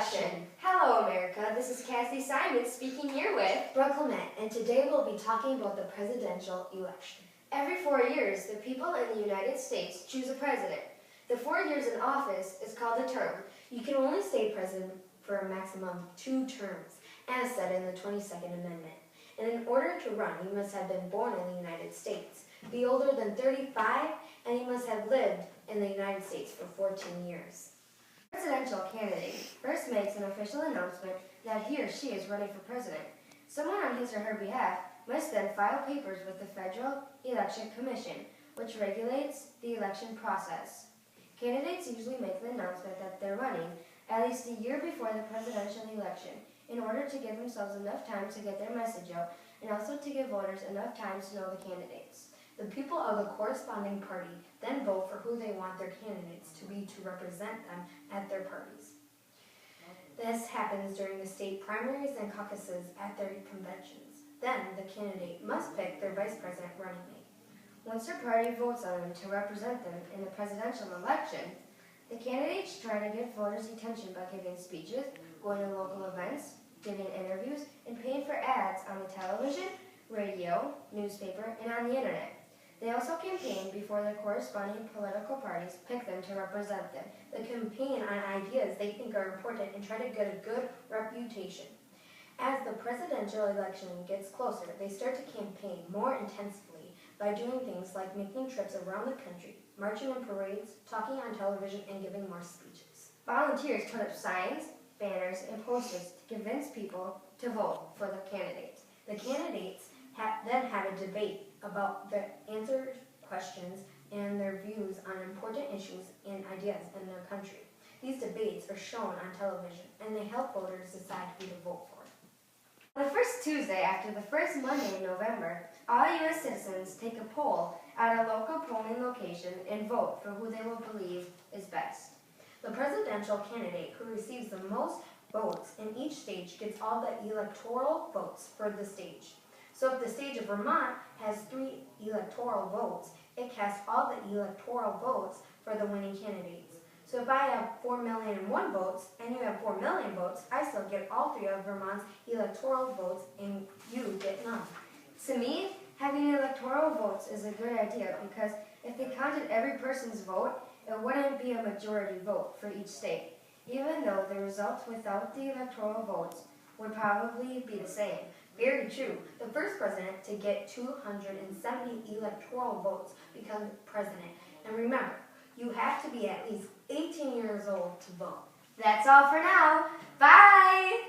election. Hello, America. This is Cassie Simon speaking here with Brooke Clement, and today we'll be talking about the presidential election. Every 4 years, the people in the United States choose a president. The 4 years in office is called a term. You can only stay president for a maximum of 2 terms, as said in the 22nd Amendment. And in order to run, you must have been born in the United States, be older than 35, and you must have lived in the United States for 14 years. The presidential candidate first makes an official announcement that he or she is running for president. Someone on his or her behalf must then file papers with the Federal Election Commission, which regulates the election process. Candidates usually make the announcement that they're running at least a year before the presidential election in order to give themselves enough time to get their message out and also to give voters enough time to know the candidates. The people of the corresponding party then vote for who they want their candidates to be to represent them at their parties. This happens during the state primaries and caucuses at their conventions. Then the candidate must pick their vice president running mate. Once their party votes on them to represent them in the presidential election, the candidates try to get voters' attention by giving speeches, going to local events, giving interviews, and paying for ads on the television, radio, newspaper, and on the internet. They also campaign before the corresponding political parties pick them to represent them. They campaign on ideas they think are important and try to get a good reputation. As the presidential election gets closer, they start to campaign more intensively by doing things like making trips around the country, marching in parades, talking on television, and giving more speeches. Volunteers put up signs, banners, and posters to convince people to vote for the candidates. The candidates then have a debate about the answered questions and their views on important issues and ideas in their country. These debates are shown on television, and they help voters decide who to vote for. On the first Tuesday after the first Monday in November, all U.S. citizens take a poll at a local polling location and vote for who they will believe is best. The presidential candidate who receives the most votes in each stage gets all the electoral votes for the stage. So if the state of Vermont has 3 electoral votes, it casts all the electoral votes for the winning candidates. So if I have 4,000,001 votes and you have 4,000,000 votes, I still get all 3 of Vermont's electoral votes and you get none. To me, having electoral votes is a good idea because if they counted every person's vote, it wouldn't be a majority vote for each state, even though the results without the electoral votes would probably be the same. Very true. The first president to get 270 electoral votes becomes president. And remember, you have to be at least 18 years old to vote. That's all for now. Bye!